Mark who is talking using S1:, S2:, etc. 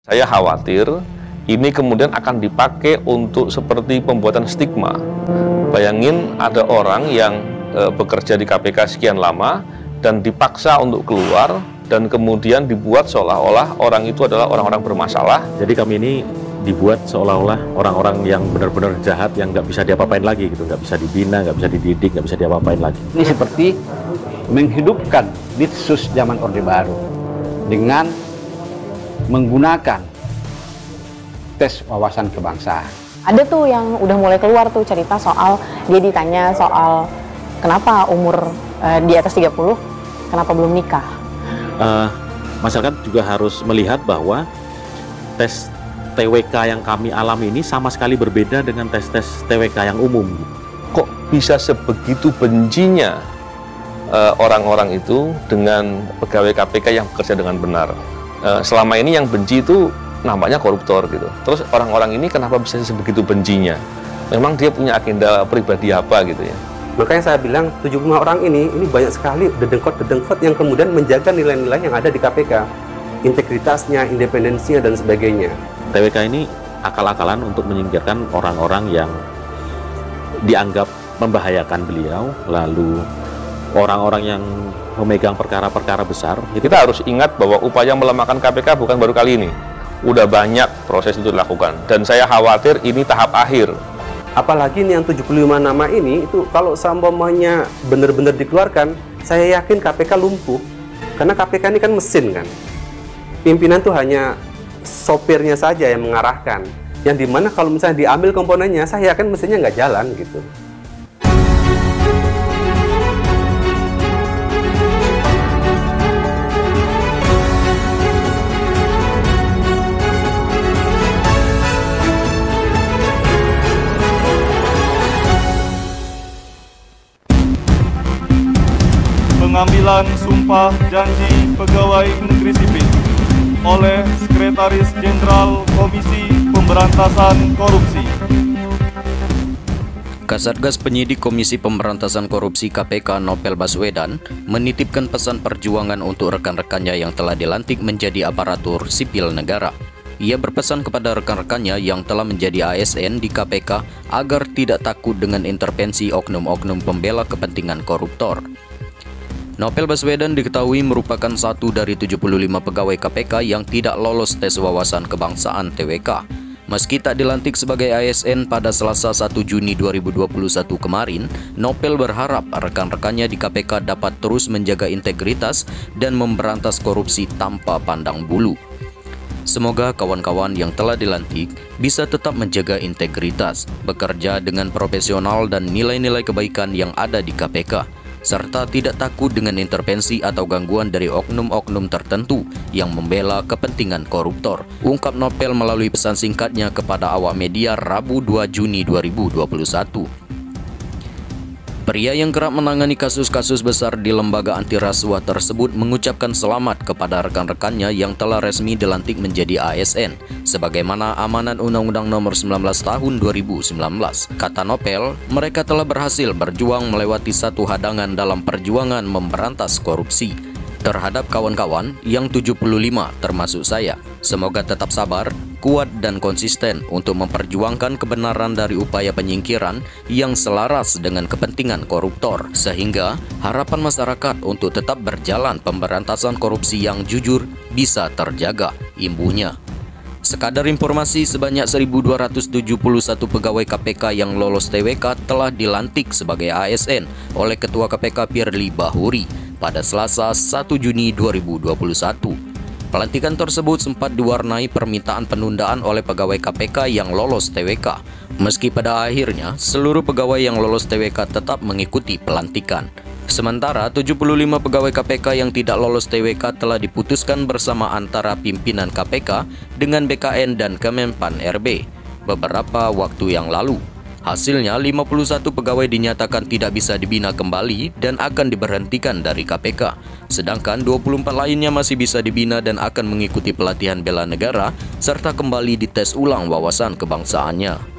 S1: Saya khawatir ini kemudian akan dipakai untuk seperti pembuatan stigma. Bayangin ada orang yang bekerja di KPK sekian lama dan dipaksa untuk keluar dan kemudian dibuat seolah-olah orang itu adalah orang-orang bermasalah.
S2: Jadi kami ini dibuat seolah-olah orang-orang yang benar-benar jahat yang nggak bisa diapa-apain lagi gitu, nggak bisa dibina, nggak bisa dididik, nggak bisa diapa-apain lagi.
S3: Ini seperti menghidupkan Ditsus zaman Orde Baru dengan menggunakan tes wawasan kebangsaan.
S4: Ada tuh yang udah mulai keluar tuh cerita soal dia ditanya soal kenapa umur di atas 30, kenapa belum nikah.
S2: Masyarakat juga harus melihat bahwa tes TWK yang kami alami ini sama sekali berbeda dengan tes-tes TWK yang umum.
S1: Kok bisa sebegitu bencinya orang-orang itu dengan pegawai KPK yang bekerja dengan benar? Selama ini yang benci itu nampaknya koruptor gitu. Terus orang-orang ini kenapa bisa sebegitu bencinya? Memang dia punya agenda pribadi apa gitu ya?
S5: Makanya saya bilang 75 orang ini banyak sekali dedengkot-dedengkot yang kemudian menjaga nilai-nilai yang ada di KPK. Integritasnya, independensinya, dan sebagainya.
S2: TWK ini akal-akalan untuk menyingkirkan orang-orang yang dianggap membahayakan beliau, lalu orang-orang yang memegang perkara-perkara besar.
S1: Kita harus ingat bahwa upaya melemahkan KPK bukan baru kali ini. Udah banyak proses itu dilakukan. Dan saya khawatir ini tahap akhir.
S5: Apalagi nih yang 75 nama ini, itu kalau seumpamanya benar-benar dikeluarkan, saya yakin KPK lumpuh. Karena KPK ini kan mesin kan. Pimpinan tuh hanya sopirnya saja yang mengarahkan. Yang dimana kalau misalnya diambil komponennya, saya yakin mesinnya nggak jalan gitu.
S6: Pengambilan sumpah janji pegawai negeri sipil oleh Sekretaris Jenderal Komisi Pemberantasan Korupsi.
S7: Kasatgas Penyidik Komisi Pemberantasan Korupsi KPK Novel Baswedan menitipkan pesan perjuangan untuk rekan-rekannya yang telah dilantik menjadi aparatur sipil negara. Ia berpesan kepada rekan-rekannya yang telah menjadi ASN di KPK agar tidak takut dengan intervensi oknum-oknum pembela kepentingan koruptor. Novel Baswedan diketahui merupakan satu dari 75 pegawai KPK yang tidak lolos tes wawasan kebangsaan TWK. Meski tak dilantik sebagai ASN pada Selasa 1 Juni 2021 kemarin, Novel berharap rekan-rekannya di KPK dapat terus menjaga integritas dan memberantas korupsi tanpa pandang bulu. Semoga kawan-kawan yang telah dilantik bisa tetap menjaga integritas, bekerja dengan profesional dan nilai-nilai kebaikan yang ada di KPK, serta tidak takut dengan intervensi atau gangguan dari oknum-oknum tertentu yang membela kepentingan koruptor, ungkap Novel melalui pesan singkatnya kepada awak media Rabu 2 Juni 2021. Pria yang kerap menangani kasus-kasus besar di lembaga anti rasuah tersebut mengucapkan selamat kepada rekan-rekannya yang telah resmi dilantik menjadi ASN, sebagaimana amanat Undang-Undang Nomor 19 Tahun 2019. Kata Novel, mereka telah berhasil berjuang melewati satu hadangan dalam perjuangan memberantas korupsi. Terhadap kawan-kawan yang 75 termasuk saya, semoga tetap sabar, kuat dan konsisten untuk memperjuangkan kebenaran dari upaya penyingkiran yang selaras dengan kepentingan koruptor, sehingga harapan masyarakat untuk tetap berjalan pemberantasan korupsi yang jujur bisa terjaga, imbuhnya. Sekadar informasi, sebanyak 1.271 pegawai KPK yang lolos TWK telah dilantik sebagai ASN oleh Ketua KPK Firly Bahuri pada Selasa 1 Juni 2021. Pelantikan tersebut sempat diwarnai permintaan penundaan oleh pegawai KPK yang lolos TWK. Meski pada akhirnya seluruh pegawai yang lolos TWK tetap mengikuti pelantikan. Sementara 75 pegawai KPK yang tidak lolos TWK telah diputuskan bersama antara pimpinan KPK dengan BKN dan Kemenpan RB beberapa waktu yang lalu. Hasilnya 51 pegawai dinyatakan tidak bisa dibina kembali dan akan diberhentikan dari KPK. Sedangkan 24 lainnya masih bisa dibina dan akan mengikuti pelatihan bela negara serta kembali dites ulang wawasan kebangsaannya.